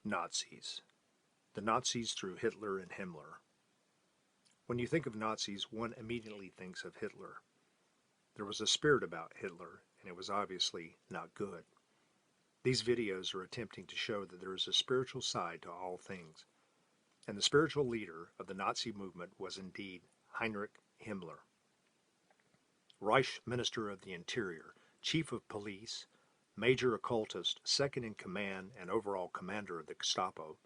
Nazis. The Nazis through Hitler and Himmler. When you think of Nazis, one immediately thinks of Hitler. There was a spirit about Hitler, and it was obviously not good. These videos are attempting to show that there is a spiritual side to all things, and the spiritual leader of the Nazi movement was indeed Heinrich Himmler. Reich Minister of the Interior, Chief of Police, Major Occultist, Second in Command, and overall Commander of the Gestapo,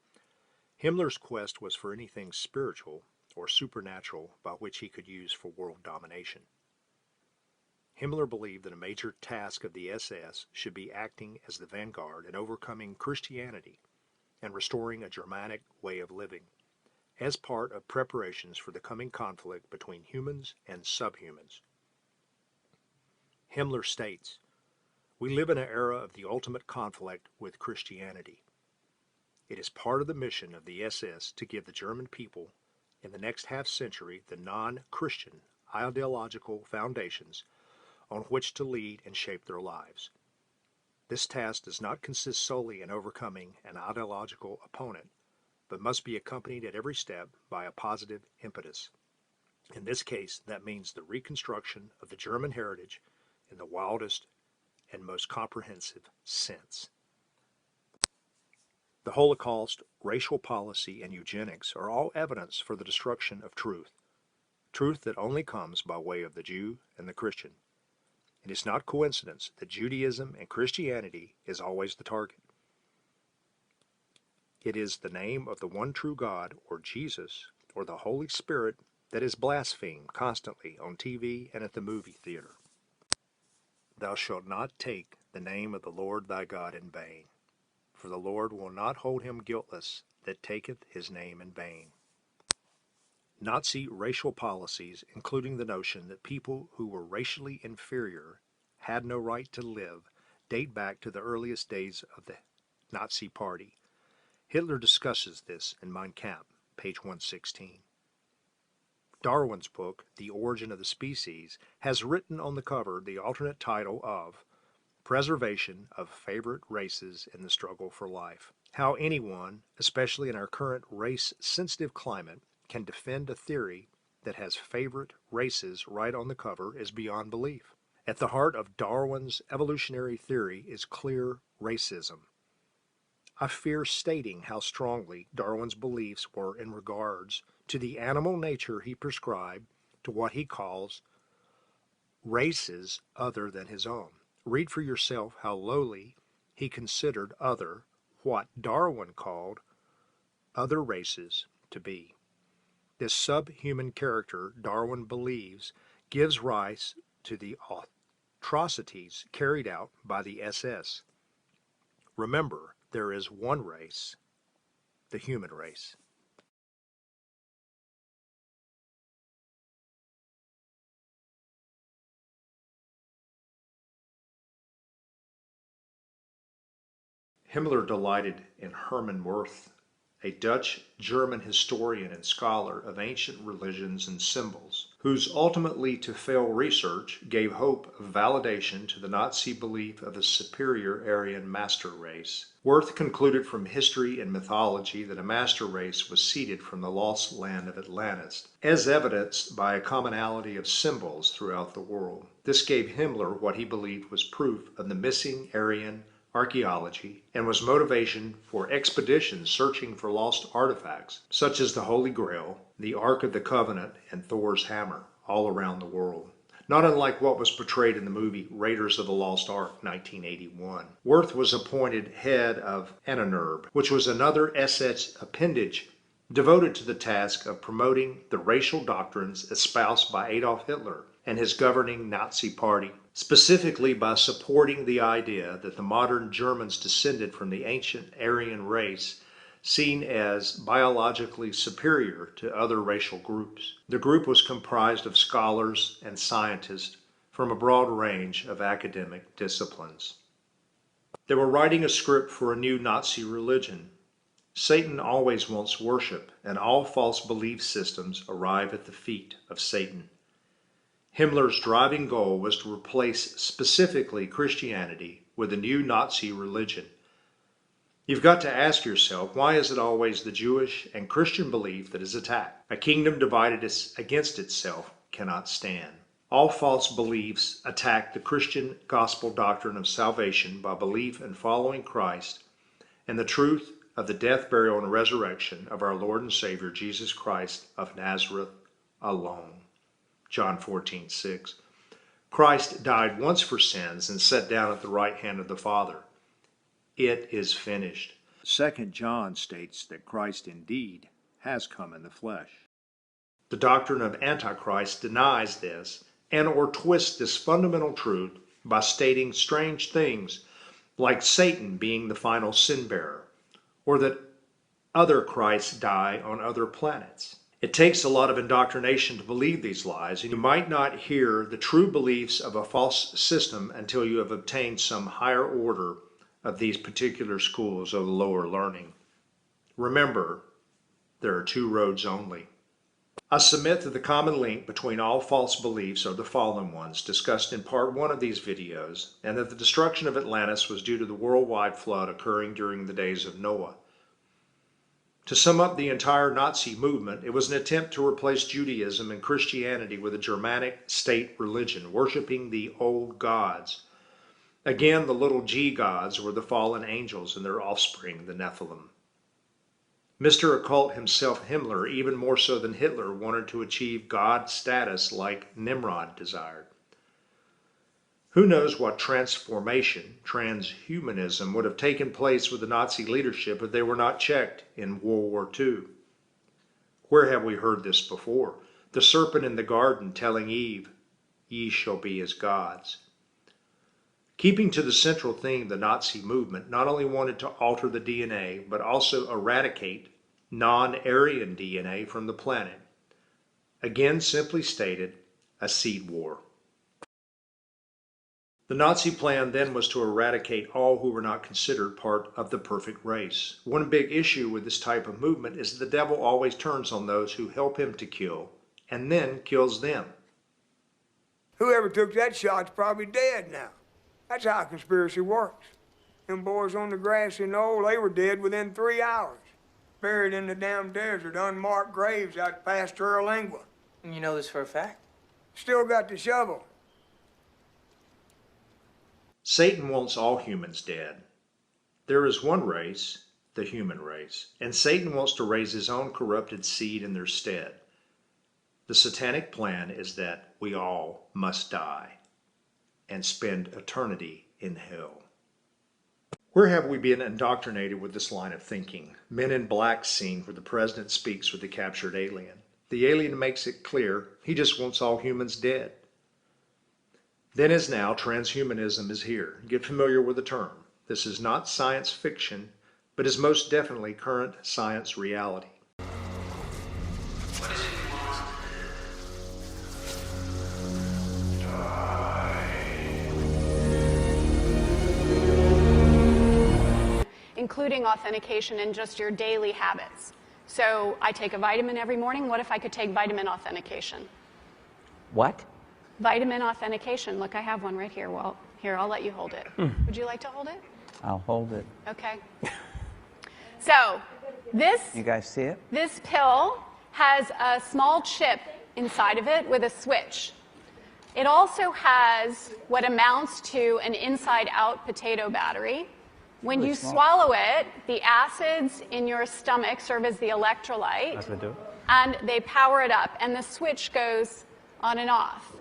Himmler's quest was for anything spiritual or supernatural by which he could use for world domination. Himmler believed that a major task of the SS should be acting as the vanguard and overcoming Christianity and restoring a Germanic way of living, as part of preparations for the coming conflict between humans and subhumans. Himmler states, "We live in an era of the ultimate conflict with Christianity. It is part of the mission of the SS to give the German people in the next half-century the non-Christian ideological foundations on which to lead and shape their lives. This task does not consist solely in overcoming an ideological opponent, but must be accompanied at every step by a positive impetus. In this case, that means the reconstruction of the German heritage in the wildest and most comprehensive sense." The Holocaust, racial policy, and eugenics are all evidence for the destruction of truth that only comes by way of the Jew and the Christian. It is not coincidence that Judaism and Christianity is always the target. It is the name of the one true God, or Jesus, or the Holy Spirit, that is blasphemed constantly on TV and at the movie theater. "Thou shalt not take the name of the Lord thy God in vain, for the Lord will not hold him guiltless that taketh his name in vain." Nazi racial policies, including the notion that people who were racially inferior had no right to live, date back to the earliest days of the Nazi Party. Hitler discusses this in Mein Kampf, page 116. Darwin's book, The Origin of the Species, has written on the cover the alternate title of Preservation of Favorite Races in the Struggle for Life. How anyone, especially in our current race-sensitive climate, can defend a theory that has favorite races right on the cover is beyond belief. At the heart of Darwin's evolutionary theory is clear racism. I fear stating how strongly Darwin's beliefs were in regards to the animal nature he prescribed to what he calls races other than his own. Read for yourself how lowly he considered what Darwin called other races to be. This subhuman character, Darwin believes, gives rise to the atrocities carried out by the SS. Remember, there is one race, the human race. Himmler delighted in Hermann Wirth, a Dutch-German historian and scholar of ancient religions and symbols, whose ultimately to fail research gave hope of validation to the Nazi belief of a superior Aryan master race. Wirth concluded from history and mythology that a master race was seeded from the lost land of Atlantis, as evidenced by a commonality of symbols throughout the world. This gave Himmler what he believed was proof of the missing Aryan archaeology and was motivation for expeditions searching for lost artifacts such as the Holy Grail, the Ark of the Covenant, and Thor's hammer all around the world. Not unlike what was portrayed in the movie Raiders of the Lost Ark, 1981. Wirth was appointed head of Ahnenerbe, which was another SS appendage devoted to the task of promoting the racial doctrines espoused by Adolf Hitler and his governing Nazi Party, specifically by supporting the idea that the modern Germans descended from the ancient Aryan race, seen as biologically superior to other racial groups. The group was comprised of scholars and scientists from a broad range of academic disciplines. They were writing a script for a new Nazi religion. Satan always wants worship, and all false belief systems arrive at the feet of Satan. Himmler's driving goal was to replace specifically Christianity with a new Nazi religion. You've got to ask yourself, why is it always the Jewish and Christian belief that is attacked? A kingdom divided against itself cannot stand. All false beliefs attack the Christian gospel doctrine of salvation by belief and following Christ and the truth of the death, burial, and resurrection of our Lord and Savior Jesus Christ of Nazareth alone. John 14:6. Christ died once for sins and sat down at the right hand of the Father. It is finished. 2 John states that Christ indeed has come in the flesh. The doctrine of Antichrist denies this and or twists this fundamental truth by stating strange things like Satan being the final sin bearer, or that other Christs die on other planets. It takes a lot of indoctrination to believe these lies, and you might not hear the true beliefs of a false system until you have obtained some higher order of these particular schools of lower learning. Remember, there are two roads only. I submit that the common link between all false beliefs are the fallen ones discussed in part 1 of these videos, and that the destruction of Atlantis was due to the worldwide flood occurring during the days of Noah. To sum up the entire Nazi movement, it was an attempt to replace Judaism and Christianity with a Germanic state religion, worshiping the old gods. Again, the little g gods were the fallen angels and their offspring, the Nephilim. Mr. Occult himself, Himmler, even more so than Hitler, wanted to achieve God status like Nimrod desired. Who knows what transformation, transhumanism, would have taken place with the Nazi leadership if they were not checked in World War II. Where have we heard this before? The serpent in the garden telling Eve, "Ye shall be as gods." Keeping to the central theme, the Nazi movement not only wanted to alter the DNA, but also eradicate non-Aryan DNA from the planet. Again, simply stated, a seed war. The Nazi plan then was to eradicate all who were not considered part of the perfect race. One big issue with this type of movement is that the devil always turns on those who help him to kill, and then kills them. Whoever took that shot's probably dead now. That's how conspiracy works. Them boys on the grassy knoll, they were dead within 3 hours. Buried in the damn desert, unmarked graves out past Terralingua. And you know this for a fact? Still got the shovel. Satan wants all humans dead. There is one race, the human race, and Satan wants to raise his own corrupted seed in their stead. The satanic plan is that we all must die and spend eternity in hell. Where have we been indoctrinated with this line of thinking? Men in Black scene where the president speaks with the captured alien. The alien makes it clear he just wants all humans dead. Then as now, transhumanism is here. Get familiar with the term. This is not science fiction, but is most definitely current science reality. Including authentication in just your daily habits. So I take a vitamin every morning. What if I could take vitamin authentication? What? Vitamin authentication. Look, I have one right here. Well, here, I'll let you hold it. Would you like to hold it? I'll hold it. Okay. So this, You guys see it? this pill has a small chip inside of it with a switch. It also has what amounts to an inside-out potato battery. When Really you small. swallow it, the acids in your stomach serve as the electrolyte, That's what I do. and they power it up, and the switch goes on and off.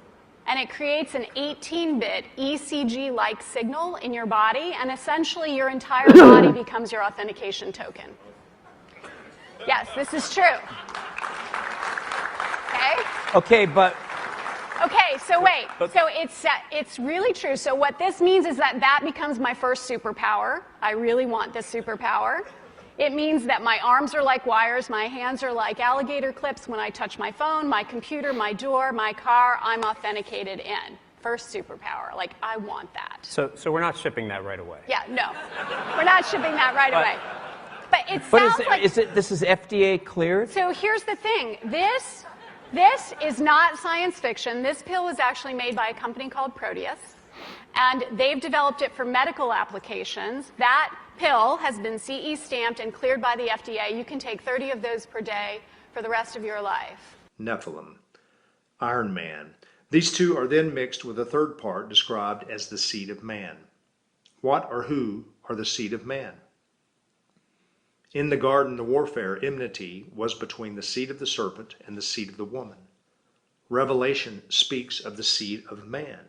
And it creates an 18-bit ECG-like signal in your body, and essentially your entire body becomes your authentication token. Yes, this is true. Okay? Okay, but Okay, so wait. So it's really true. So what this means is that becomes my first superpower. I really want this superpower. It means that my arms are like wires, my hands are like alligator clips. When I touch my phone, my computer, my door, my car, I'm authenticated in. First superpower. Like, I want that. So we're not shipping that right away. Yeah, no. We're not shipping that right away. But it but sounds like... this is FDA cleared? So here's the thing. This is not science fiction. This pill was actually made by a company called Proteus, and they've developed it for medical applications. That pill has been CE stamped and cleared by the FDA. You can take 30 of those per day for the rest of your life. Nephilim, Iron Man. These two are then mixed with a third part described as the seed of man. What or who are the seed of man? In the garden, the warfare, enmity, was between the seed of the serpent and the seed of the woman. Revelation speaks of the seed of man.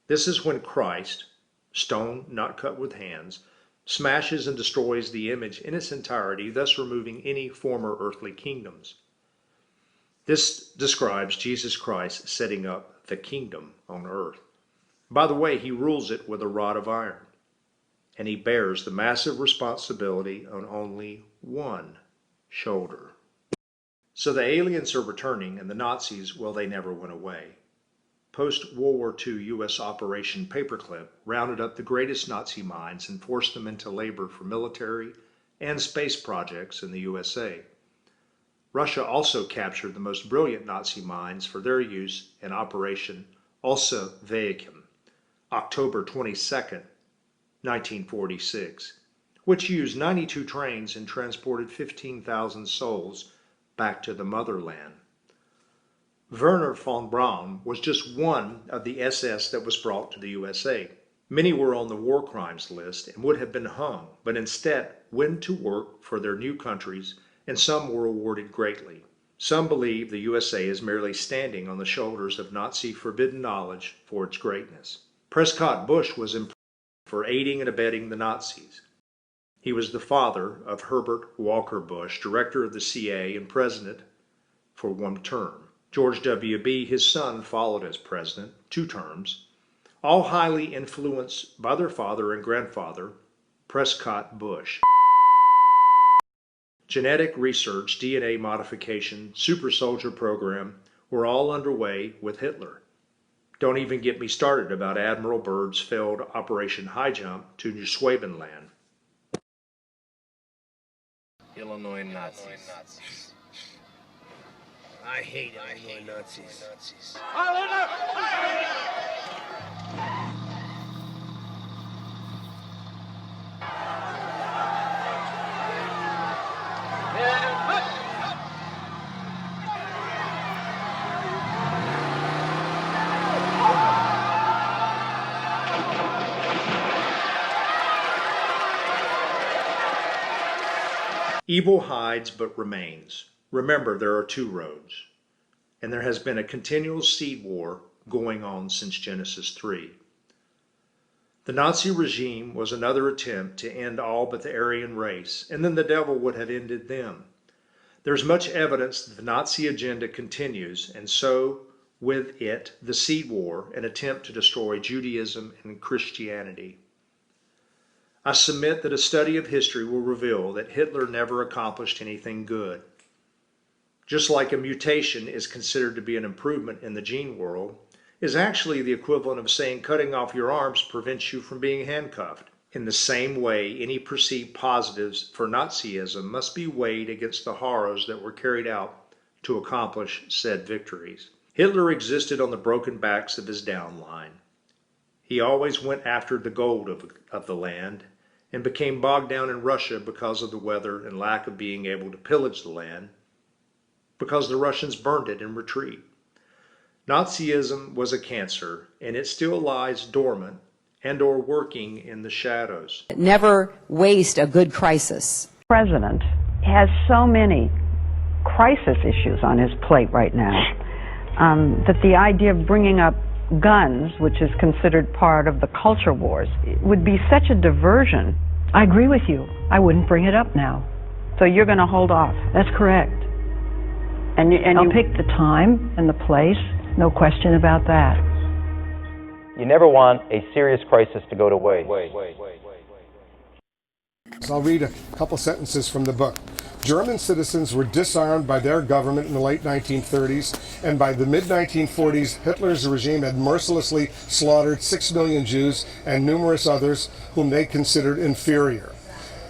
This is when Christ, stone not cut with hands, smashes and destroys the image in its entirety, thus removing any former earthly kingdoms. This describes Jesus Christ setting up the kingdom on earth. By the way, he rules it with a rod of iron, and he bears the massive responsibility on only one shoulder. So the aliens are returning, and the Nazis, well, they never went away. Post-World War II U.S. Operation Paperclip rounded up the greatest Nazi minds and forced them into labor for military and space projects in the USA. Russia also captured the most brilliant Nazi minds for their use in Operation Alsa Vacuum, October 22, 1946, which used 92 trains and transported 15,000 souls back to the motherland. Werner von Braun was just one of the SS that was brought to the USA. Many were on the war crimes list and would have been hung, but instead went to work for their new countries, and some were awarded greatly. Some believe the USA is merely standing on the shoulders of Nazi forbidden knowledge for its greatness. Prescott Bush was imprisoned for aiding and abetting the Nazis. He was the father of Herbert Walker Bush, director of the CIA and president for one term. George W. his son, followed as president, 2 terms, all highly influenced by their father and grandfather, Prescott Bush. Genetic research, DNA modification, super soldier program were all underway with Hitler. Don't even get me started about Admiral Byrd's failed Operation High Jump to New Schwabenland. Illinois Nazis. I hate Illinois Nazis. Evil hides but remains. Remember, there are 2 roads, and there has been a continual seed war going on since Genesis 3. The Nazi regime was another attempt to end all but the Aryan race, and then the devil would have ended them. There's much evidence that the Nazi agenda continues, and so with it the seed war, an attempt to destroy Judaism and Christianity. I submit that a study of history will reveal that Hitler never accomplished anything good. Just like a mutation is considered to be an improvement in the gene world, is actually the equivalent of saying cutting off your arms prevents you from being handcuffed. In the same way, any perceived positives for Nazism must be weighed against the horrors that were carried out to accomplish said victories. Hitler existed on the broken backs of his downline. He always went after the gold of the land, and became bogged down in Russia because of the weather and lack of being able to pillage the land, because the Russians burned it in retreat. Nazism was a cancer, and it still lies dormant and or working in the shadows. Never waste a good crisis. The president has so many crisis issues on his plate right now that the idea of bringing up guns, which is considered part of the culture wars, would be such a diversion. I agree with you. I wouldn't bring it up now. So you're going to hold off? That's correct. And I'll pick the time and the place, no question about that. You never want a serious crisis to go to waste. So I'll read a couple sentences from the book. German citizens were disarmed by their government in the late 1930s, and by the mid-1940s, Hitler's regime had mercilessly slaughtered 6 million Jews and numerous others whom they considered inferior.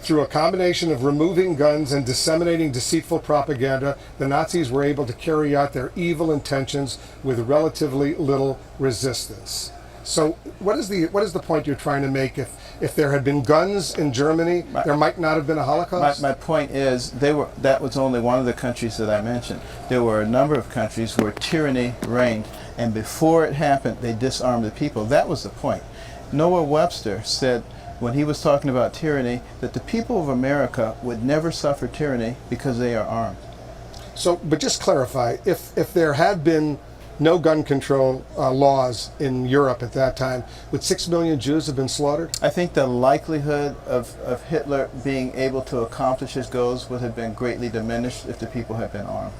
Through a combination of removing guns and disseminating deceitful propaganda, the Nazis were able to carry out their evil intentions with relatively little resistance. So what is the point you're trying to make? if there had been guns in Germany, there might not have been a Holocaust? My point is, that was only one of the countries that I mentioned. There were a number of countries where tyranny reigned, and before it happened, they disarmed the people. That was the point. Noah Webster said, when he was talking about tyranny, that the people of America would never suffer tyranny because they are armed. So, but just clarify, if there had been no gun control laws in Europe at that time, would 6 million Jews have been slaughtered? I think the likelihood of Hitler being able to accomplish his goals would have been greatly diminished if the people had been armed.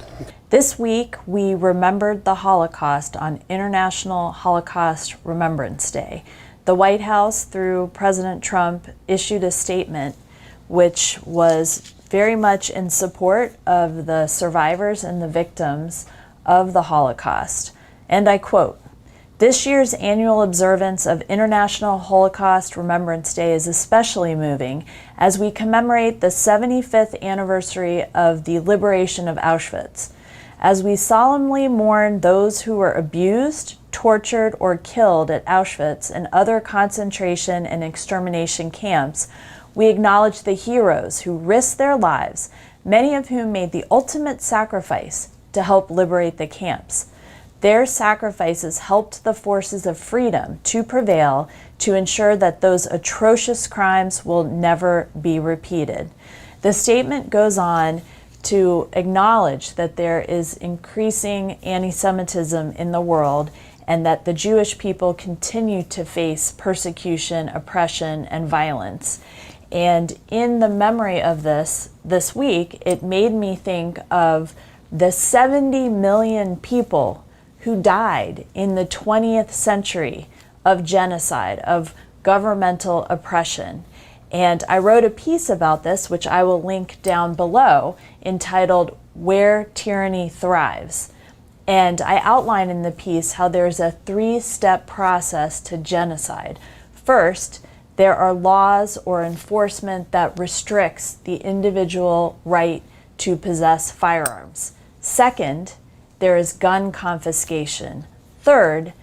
This week, we remembered the Holocaust on International Holocaust Remembrance Day. The White House, through President Trump, issued a statement which was very much in support of the survivors and the victims of the Holocaust. And I quote, "This year's annual observance of International Holocaust Remembrance Day is especially moving as we commemorate the 75th anniversary of the liberation of Auschwitz. As we solemnly mourn those who were abused, tortured, or killed at Auschwitz and other concentration and extermination camps, we acknowledge the heroes who risked their lives, many of whom made the ultimate sacrifice to help liberate the camps. Their sacrifices helped the forces of freedom to prevail to ensure that those atrocious crimes will never be repeated." The statement goes on to acknowledge that there is increasing anti-Semitism in the world and that the Jewish people continue to face persecution, oppression, and violence. And in the memory of this week, it made me think of the 70 million people who died in the 20th century of genocide, of governmental oppression. And I wrote a piece about this, which I will link down below, entitled "Where Tyranny Thrives." And I outline in the piece how there's a 3-step process to genocide. First, there are laws or enforcement that restricts the individual right to possess firearms. Second, there is gun confiscation. Third,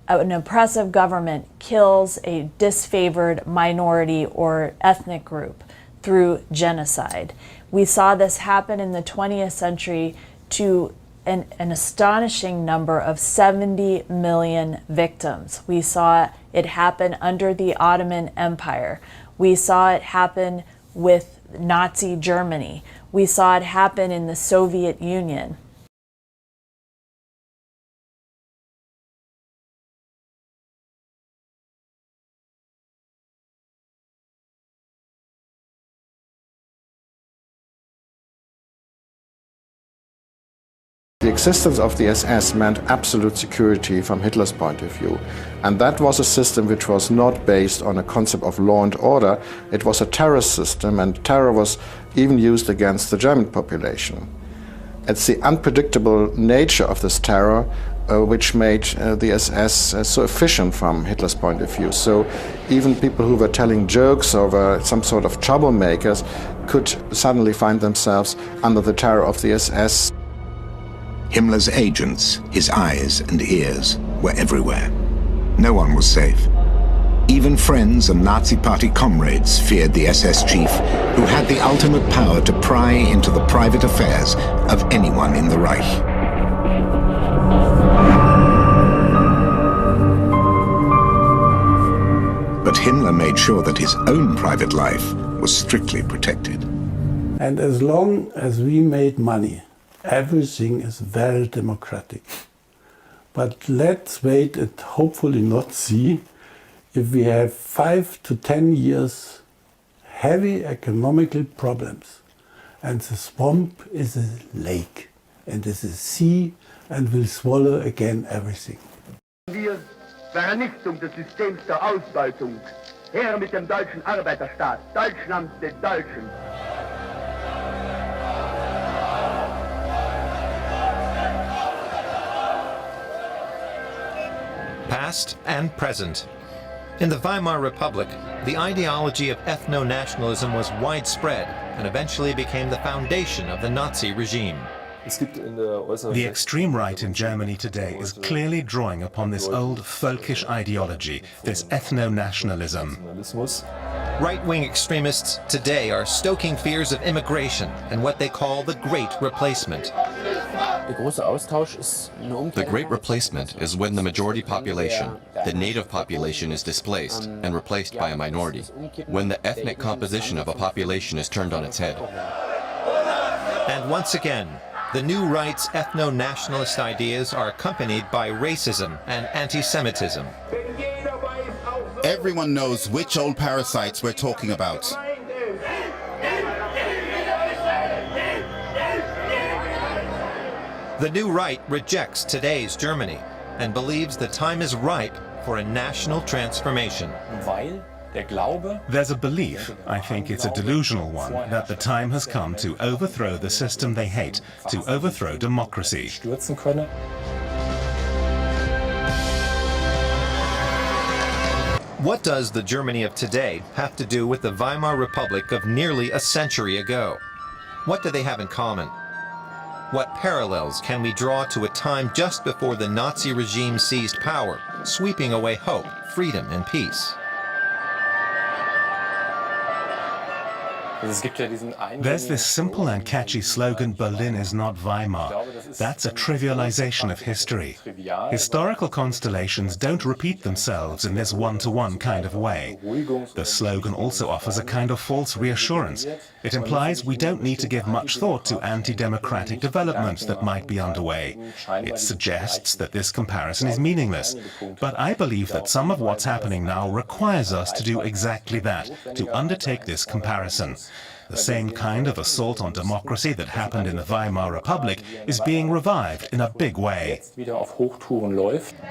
an oppressive government kills a disfavored minority or ethnic group through genocide. We saw this happen in the 20th century to an astonishing number of 70 million victims. We saw it happen under the Ottoman Empire. We saw it happen with Nazi Germany. We saw it happen in the Soviet Union. The existence of the SS meant absolute security from Hitler's point of view. And that was a system which was not based on a concept of law and order. It was a terror system, and terror was even used against the German population. It's the unpredictable nature of this terror which made the SS so efficient from Hitler's point of view. So even people who were telling jokes or were some sort of troublemakers could suddenly find themselves under the terror of the SS. Himmler's agents, his eyes and ears, were everywhere. No one was safe. Even friends and Nazi Party comrades feared the SS chief, who had the ultimate power to pry into the private affairs of anyone in the Reich. But Himmler made sure that his own private life was strictly protected. And as long as we made money, everything is very democratic. But let's wait and hopefully not see if we have 5 to 10 years heavy economical problems. And the swamp is a lake and is a sea and will swallow again everything. Wir Vernichtung des Systems der Ausbeutung. Her mit dem deutschen Arbeiterstaat. Deutschland den Deutschen. Past and present. In the Weimar Republic, the ideology of ethno-nationalism was widespread and eventually became the foundation of the Nazi regime. The extreme right in Germany today is clearly drawing upon this old folkish ideology, this ethno-nationalism. Right-wing extremists today are stoking fears of immigration and what they call the Great Replacement. The Great Replacement is when the majority population, the native population, is displaced and replaced by a minority, when the ethnic composition of a population is turned on its head. And once again, the new right's ethno-nationalist ideas are accompanied by racism and anti-Semitism. Everyone knows which old parasites we're talking about. The new right rejects today's Germany and believes the time is ripe for a national transformation. There's a belief, I think it's a delusional one, that the time has come to overthrow the system they hate, to overthrow democracy. What does the Germany of today have to do with the Weimar Republic of nearly a century ago? What do they have in common? What parallels can we draw to a time just before the Nazi regime seized power, sweeping away hope, freedom, and peace? There's this simple and catchy slogan, Berlin is not Weimar. That's a trivialization of history. Historical constellations don't repeat themselves in this one-to-one kind of way. The slogan also offers a kind of false reassurance. It implies we don't need to give much thought to anti-democratic developments that might be underway. It suggests that this comparison is meaningless. But I believe that some of what's happening now requires us to do exactly that, to undertake this comparison. The same kind of assault on democracy that happened in the Weimar Republic is being revived in a big way.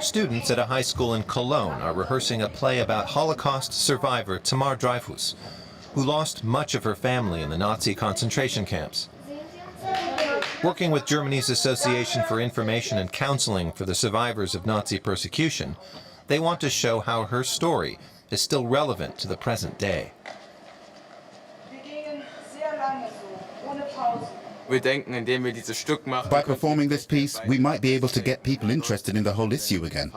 Students at a high school in Cologne are rehearsing a play about Holocaust survivor Tamar Dreyfus, who lost much of her family in the Nazi concentration camps. Working with Germany's Association for Information and Counseling for the Survivors of Nazi Persecution, they want to show how her story is still relevant to the present day. By performing this piece, we might be able to get people interested in the whole issue again.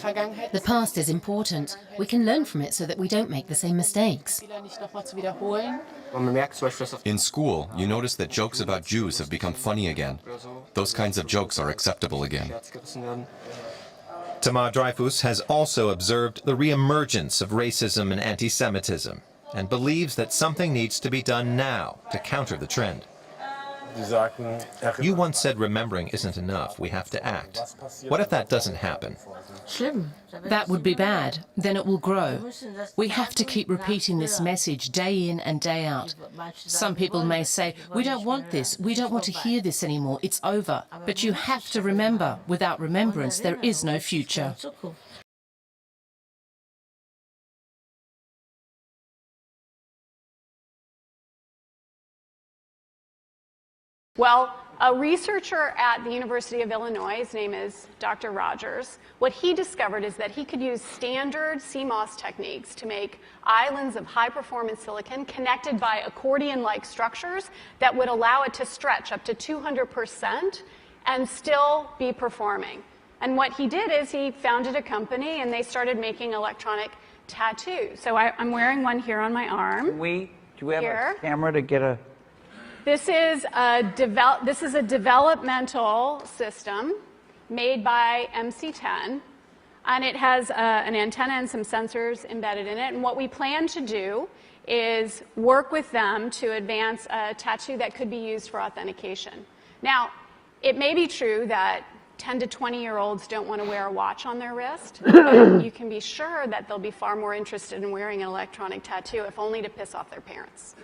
The past is important. We can learn from it so that we don't make the same mistakes. In school, you notice that jokes about Jews have become funny again. Those kinds of jokes are acceptable again. Tamar Dreyfus has also observed the re-emergence of racism and anti-Semitism and believes that something needs to be done now to counter the trend. You once said remembering isn't enough, we have to act. What if that doesn't happen? That would be bad. Then it will grow. We have to keep repeating this message day in and day out. Some people may say, we don't want this, we don't want to hear this anymore, it's over. But you have to remember, without remembrance there is no future. Well, a researcher at the University of Illinois, his name is Dr. Rogers, what he discovered is that he could use standard CMOS techniques to make islands of high-performance silicon connected by accordion-like structures that would allow it to stretch up to 200% and still be performing. And what he did is he founded a company and they started making electronic tattoos. So I'm wearing one here on my arm. Do we have a camera to get a... This is a developmental system made by MC10, and it has an antenna and some sensors embedded in it. And what we plan to do is work with them to advance a tattoo that could be used for authentication. Now, it may be true that 10 to 20-year-olds don't want to wear a watch on their wrist, but you can be sure that they'll be far more interested in wearing an electronic tattoo, if only to piss off their parents.